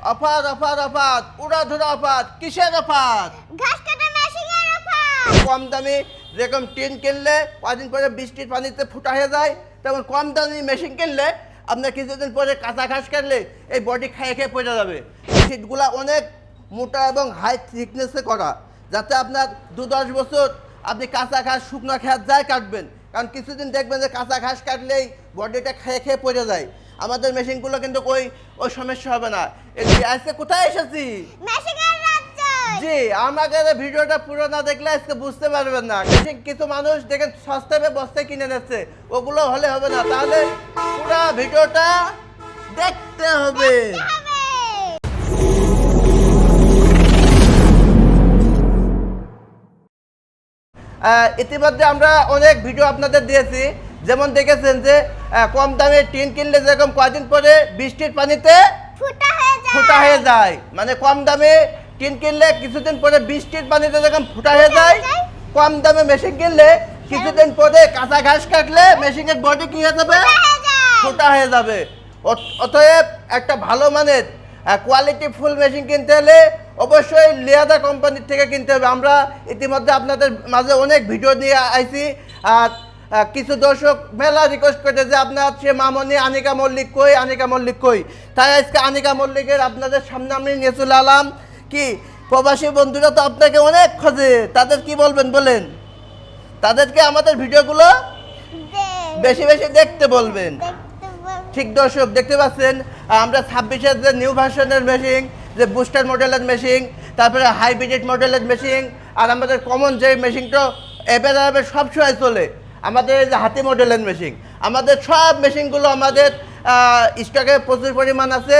Offer offer offer উড়াধুরা offer কিসের offer? ঘাস কাটা মেশিনের অফার। কম দামি যেরকম টিন কিনলে কদিন পরে বৃষ্টির পানিতে ফুটা হয়ে যায়, তেমন কম দামি মেশিন কিনলে আপনার কিছুদিন পরে কাঁচা ঘাস কাটলে এই বডি খেয়ে খেয়ে পড়ে যাবে। সিটগুলো অনেক মোটা এবং হাই থিকনেসে করা, যাতে আপনার 2-10 বছর আপনি কাঁচা ঘাস শুকনো খেত যায় কাটবেন। কারণ কিছুদিন দেখবেন যে কাঁচা ঘাস কাটলেই বডিটা খেয়ে খেয়ে পড়ে যায়। আমাদের মেশিনগুলো কিন্তু ওই সমস্যা হবে না। আজকে কোথায় এসেছি? মেশিনের রাজ্য। জি, আমাদের ভিডিওটা পুরো না দেখলে আজকে বুঝতে পারবেন না। কিছু মানুষ দেখেন সস্তায় বস্তায় কিনে নিচ্ছে, ওগুলো হলে হবে না। তাহলে পুরো ভিডিওটা দেখতে হবে। ইতিমধ্যে আমরা অনেক ভিডিও আপনাদের দিয়েছি, যেমন দেখেছেন যে কম দামে টিন কিনলে যেরকম কয়দিন পরে বৃষ্টির পানিতে ফুটা হয়ে যায়, মানে কম দামে টিন কিনলে কিছুদিন পরে বৃষ্টির পানিতে যখন ফুটা হয়ে যায়, কম দামে মেশিন কিনলে কিছুদিন পরে কাঁচা ঘাস কাটলে মেশিনের বডি কি হয়ে যাবে? ফুটা হয়ে যাবে। অতএব একটা ভালো মানের কোয়ালিটি ফুল মেশিন কিনতে হলে অবশ্যই লিয়াদা কোম্পানির থেকে কিনতে হবে। আমরা ইতিমধ্যে আপনাদের মাঝে অনেক ভিডিও নিয়ে আইছি। আর কিছু দর্শক মেলা রিকোয়েস্ট করতে যে আপনার সে মামনি আনিকা মল্লিক কই, আনিকা মল্লিক কই। তাই আজকে আনিকা মল্লিকের আপনাদের সামনে আমি নিয়ে চলে এলাম। কি প্রবাসী বন্ধুরা তো আপনাকে অনেক খোঁজে, তাদের কি বলবেন বলেন? তাদেরকে আমাদের ভিডিওগুলো বেশি বেশি দেখতে বলবেন। ঠিক দর্শক, দেখতে পাচ্ছেন আমরা 26-এর যে নিউ ভার্সনের মেশিন, যে বুস্টার মডেলের মেশিন, তারপরে হাইব্রিড মডেলের মেশিন, আর আমাদের কমন যে মেশিনটা এভাবে সবসময় চলে, আমাদের যে হাতি মডেলের মেশিন, আমাদের সব মেশিনগুলো আমাদের স্টকে প্রচুর পরিমাণ আছে।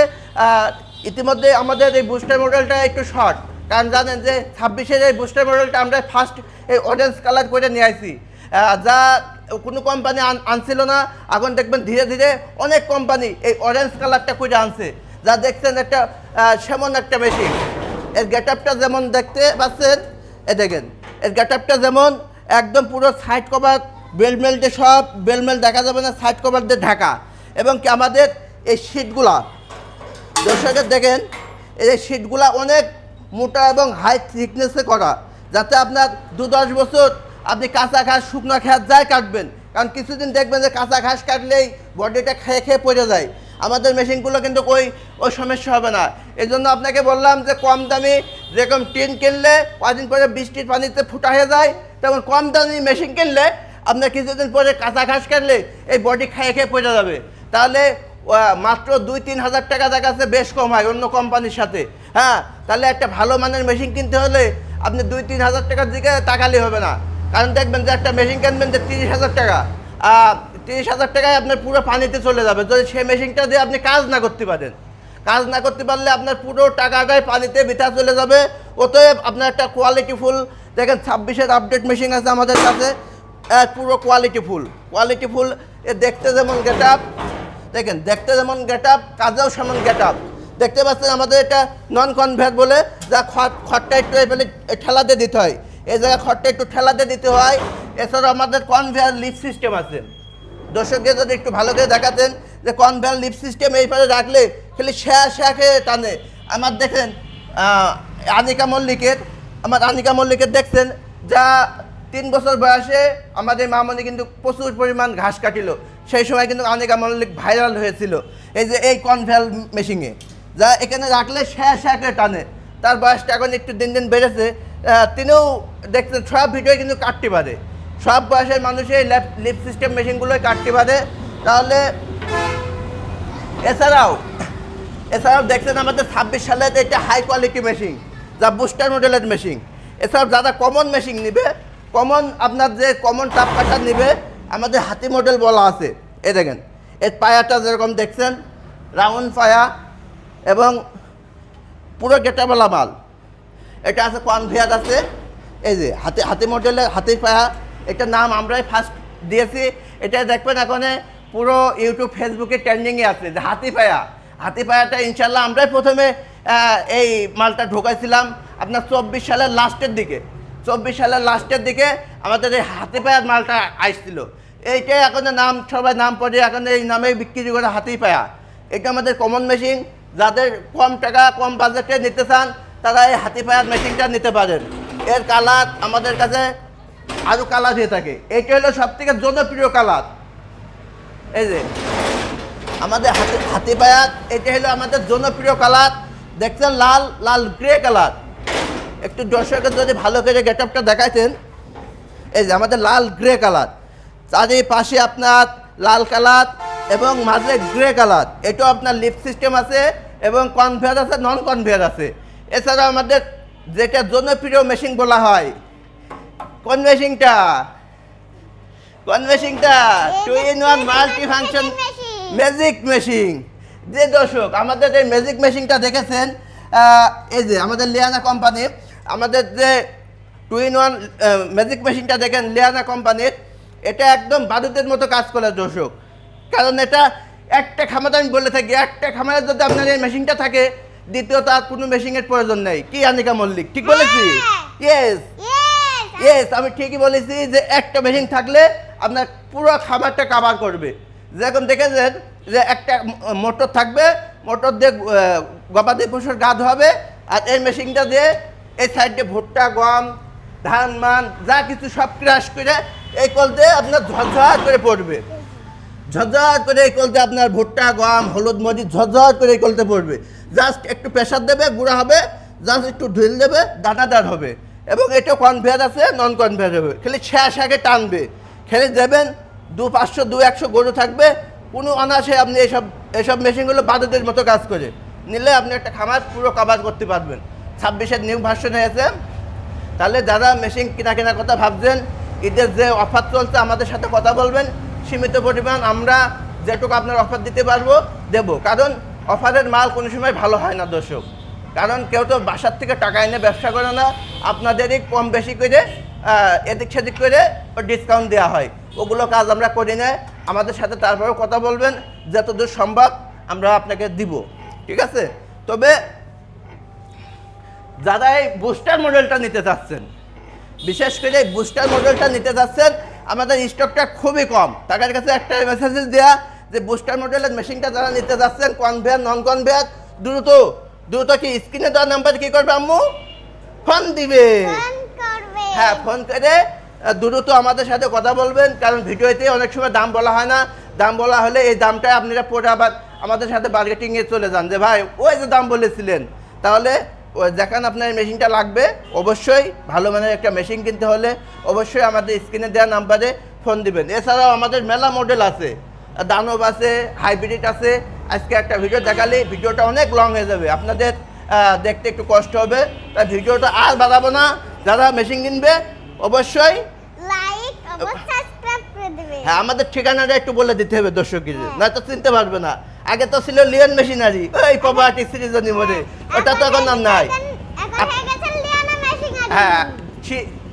ইতিমধ্যে আমাদের এই বুস্টার মডেলটা একটু শর্ট, কারণ জানেন যে 26-এর এই বুস্টার মডেলটা আমরা ফার্স্ট এই অরেঞ্জ কালার করে নিয়ে আসি, যা কোনো কোম্পানি আনছিল না। এখন দেখবেন ধীরে ধীরে অনেক কোম্পানি এই অরেঞ্জ কালারটা করে আনছে, যা দেখছেন একটা সেমন একটা মেশিন। এর গেট আপটা যেমন দেখতে পাচ্ছেন, এ দেখেন এর গেট আপটা যেমন একদম পুরো সাইড কভার বেলমেল দিয়ে, সব বেলমেল দেখা যাবে না, সাইড কভার দিয়ে ঢাকা। এবং কি আমাদের এই সিটগুলা দর্শকের দেখেন, এই সিটগুলা অনেক মোটা এবং হাই থিকনেসে করা, যাতে আপনার 2-10 বছর আপনি কাঁচা ঘাস শুকনো খেত যায় কাটবেন। কারণ কিছুদিন দেখবেন যে কাঁচা ঘাস কাটলেই বডিটা খেয়ে খেয়ে পড়ে যায়। আমাদের মেশিনগুলো কিন্তু ওই সমস্যা হবে না। এই জন্য আপনাকে বললাম যে কম দামি যেরকম টিন কিনলে কদিন পরে বৃষ্টির পানিতে ফুটা হয়ে যায়, তেমন কম দামি মেশিন কিনলে আপনার কিছুদিন পরে কাঁচা ঘাস কাটলে এই বডি খেয়ে খেয়ে পড়ে যাবে। তাহলে মাত্র 2-3 হাজার টাকা দেখাচ্ছে, বেশ কম হয় অন্য কোম্পানির সাথে। হ্যাঁ, তাহলে একটা ভালো মানের মেশিন কিনতে হলে আপনি 2-3 হাজার টাকার দিকে তাকালে হবে না। কারণ দেখবেন যে একটা মেশিন কিনবেন যে 30 হাজার টাকা, 30 হাজার টাকায় আপনার পুরো পানিতে চলে যাবে যদি সেই মেশিনটা দিয়ে আপনি কাজ না করতে পারেন। কাজ না করতে পারলে আপনার পুরো টাকাটাই পানিতে বৃথা চলে যাবে। অতএব আপনার একটা কোয়ালিটিফুল দেখেন 26-এর আপডেট মেশিন আছে আমাদের কাছে, পুরো কোয়ালিটিফুল। এ দেখতে যেমন গেট আপ, দেখেন দেখতে যেমন গেট আপ, কাজেও সেমন গেট আপ। দেখতে পাচ্ছেন আমাদের এটা নন কনভেয়ার বলে, যা খড়টা একটু এখানে ঠেলাতে দিতে হয়, এই জায়গায় খড়টা একটু ঠেলাতে দিতে হয়। এছাড়াও আমাদের কনভেয়ার লিফট সিস্টেম আছে। দর্শকদের যদি একটু ভালো করে দেখাতেন যে কনভেয়ার লিফট সিস্টেম এইভাবে রাখলে খালি শ্যাখে টানে। আমার দেখেন আনিকা মল্লিকের দেখছেন, যা 3 বছর বয়সে আমাদের মামনি কিন্তু প্রচুর পরিমাণ ঘাস কাটিল। সেই সময় কিন্তু আনিকা মল্লিক ভাইরাল হয়েছিল এই যে এই কনভেয়ার মেশিনে, যা এখানে রাখলে শ্যাখে টানে। তার বয়সটা এখন একটু দিন দিন বেড়েছে, তিনিও দেখছেন সব ভিডিও কিন্তু কাটতে পারে। সব বয়সের মানুষই লিফট সিস্টেম মেশিনগুলোই কাটতে পারে। তাহলে এছাড়াও দেখছেন আমাদের 26 সালের এটা হাই কোয়ালিটি মেশিন, যা বুস্টার মডেলের মেশিন। এছাড়াও যারা কমন মেশিন নেবে, কমন আপনার যে কমন টাপ কাটার নেবে, আমাদের হাতি মডেল বলা আছে। এই দেখেন এর পায়াটা যেরকম দেখছেন রাউন্ড পায়া এবং পুরো গেটাবেলা মাল। এটা আছে কনভেয়ার আছে, এই যে হাতি মডেলের হাতির পায়া, এটা নাম আমরাই ফার্স্ট দিয়েছি। এটা দেখবেন এখন পুরো ইউটিউব ফেসবুকে ট্রেন্ডিংয়ে আছে যে হাতি পায়াটা ইনশাল্লাহ আমরাই প্রথমে এই মালটা ঢোকাইছিলাম আপনার 24 সালের লাস্টের দিকে আমাদের এই হাতি পায়ার মালটা আসছিল। এইটাই এখন নাম সবাই নাম পড়ে এখন এই নামেই বিক্রি করে হাতি পায়া। এটা আমাদের কমন মেশিন, যাদের কম টাকা কম বাজেটে নিতে চান তারা এই হাতি পায়ার মেশিনটা নিতে পারেন। এর কালার আমাদের কাছে আরও কালার হয়ে থাকে। এইটা হলো সব থেকে জনপ্রিয় কালার। এই যে আমাদের হাতি পায়ার, এটা হলো আমাদের জনপ্রিয় কালার। দেখছেন লাল লাল গ্রে কালার। একটু দর্শকের যদি ভালো করে গেট আপটা দেখাইতেন, এই যে আমাদের লাল গ্রে কালার, চারিপাশে আপনার লাল কালার এবং মাঝে গ্রে কালার। এটাও আপনার লিপ সিস্টেম আছে এবং কনভেয়ার আছে, নন কনভেয়ার আছে। এছাড়াও আমাদের যেটা জনপ্রিয় মেশিন বলা হয়, কোন মেশিনটা? কোন মেশিনটা? 2-in-1 multi function magic machine. যে দর্শক আমাদের এই ম্যাজিক মেশিনটা দেখেছেন, এই যে আমাদের লিয়ানা কোম্পানি, আমাদের যে 2-in-1 ম্যাজিক মেশিনটা দেখেন লিয়ানা কোম্পানির, এটা একদম বারুদের মতো কাজ করে দর্শক। কারণ এটা একটা খামারে, আমি বলে থাকি, একটা খামারে যদি আপনার এই মেশিনটা থাকে, দ্বিতীয়ত আর কোনো মেশিনের প্রয়োজন নেই। কি আনিকা মল্লিক, ঠিক বলেছি? ইয়েস ইয়েস, আমি ঠিকই বলেছি যে একটা মেশিন থাকলে আপনার পুরো খামারটা কাভার করবে। যেরকম দেখেছেন যে একটা মোটর থাকবে, মোটর দিয়ে গবাদি পশুর গা ধোয়াবে, আর এই মেশিনটা দিয়ে এই সাইডে ভুট্টা গম ধান মান যা কিছু সব ক্রাশ করে এই কল দিয়ে আপনার ঝরঝর করে পড়বে। ঝরঝর করে এই কলতে আপনার ভুট্টা গম হলুদ মরিচ ঝরঝর করে এই কলতে পড়বে। জাস্ট একটু প্রেশার দেবে, গুঁড়া হবে, জাস্ট একটু ঢিল দেবে, দানাদার হবে। এবং এটা কনভেয়ার আছে, নন কনভেয়ার হবে। খালি শেষ আগে টানবে, খেলে দেবেন 200-500 200-100 গরু থাকবে, কোনো অনায়াসে আপনি এইসব মেশিনগুলো বাদুদের মতো কাজ করে নিলে আপনি একটা খামার পুরো কভার করতে পারবেন। 26-এর নিউ ভার্সন হয়েছে। তাহলে যারা মেশিন কেনার কথা ভাবছেন, ঈদের যে অফার চলছে আমাদের সাথে কথা বলবেন। সীমিত পরিমাণ আমরা যেটুকু আপনার অফার দিতে পারবো দেব। কারণ অফারের মাল কোনো সময় ভালো হয় না দর্শক। কারণ কেউ তো বাসার থেকে টাকা এনে ব্যবসা করে না, আপনাদেরই কম বেশি করে এদিক সেদিক করে ডিসকাউন্ট দেওয়া হয়। ওগুলো কাজ আমরা করি না। আমাদের সাথে তারপরেও কথা বলবেন, যতদূর সম্ভব আমরা আপনাকে দিব, ঠিক আছে? তবে যারা এই বুস্টার মডেলটা নিতে চাচ্ছেন, বিশেষ করে এই বুস্টার মডেলটা নিতে চাচ্ছেন, আমাদের স্টকটা খুবই কম। তাদের কাছে একটা মেসেজ দেওয়া যে বুস্টার মডেলের মেশিনটা যারা নিতে চাচ্ছেন, কনভেয়ার নন কনভেয়ার, দ্রুত কি স্ক্রিনে দেওয়া নাম্বার কি করবে আম্মু? ফোন দিবে। হ্যাঁ, ফোন করে দ্রুত আমাদের সাথে কথা বলবেন। কারণ ভিডিওতে অনেক সময় দাম বলা হয় না। দাম বলা হলে এই দামটা আপনারা পরে আবার আমাদের সাথে বার্গেটিংয়ে চলে যান যে ভাই ওই যে দাম বলেছিলেন। তাহলে যেখানে আপনার মেশিনটা লাগবে, অবশ্যই ভালো মানের একটা মেশিন কিনতে হলে অবশ্যই আমাদের স্ক্রিনে দেওয়া নাম্বারে ফোন দিবেন। এছাড়াও আমাদের মেলা মডেল আছে, দানব আছে, হাইব্রিড আছে। আজকে একটা ভিডিও দেখালে ভিডিওটা অনেক লং হয়ে যাবে, আপনাদের দেখতে একটু কষ্ট হবে। তাই ভিডিওটা আর বাড়াবো না। যারা মেশিন কিনবে অবশ্যই লাইক এবং সাবস্ক্রাইব করে দিবে। হ্যাঁ, আমাদের ঠিকানাটা একটু বলে দিতে হবে দর্শকদের, নয়তো চিনতে পারবে না। আগে তো ছিল লিওন মেশিনারি, ওই পভার্টি সিরিজনি মোড়ে, ওটা তো এখন আর নাই। এখন হয়ে গেছে লিয়ানা মেশিনারি। হ্যাঁ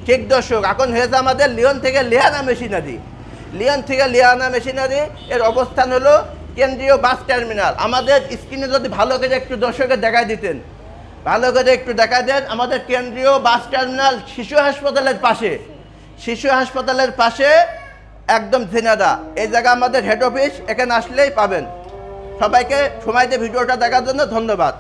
ঠিক দর্শক, এখন হয়েছে আমাদের লিওন থেকে লিয়ানা মেশিনারি। লিওন থেকে লিয়ানা মেশিনারি এর অবস্থান হলো কেন্দ্রীয় বাস টার্মিনাল। আমাদের স্ক্রিনে যদি ভালো করে একটু দর্শকের দেখায় দিতেন, ভালো করে একটু দেখা দেন, আমাদের কেন্দ্রীয় বাস টার্মিনাল শিশু হাসপাতালের পাশে, শিশু হাসপাতালের পাশে একদম ঝিনাদা। এই জায়গা আমাদের হেড অফিস, এখানে আসলেই পাবেন। সবাইকে সময় দিয়ে ভিডিওটা দেখার জন্য ধন্যবাদ।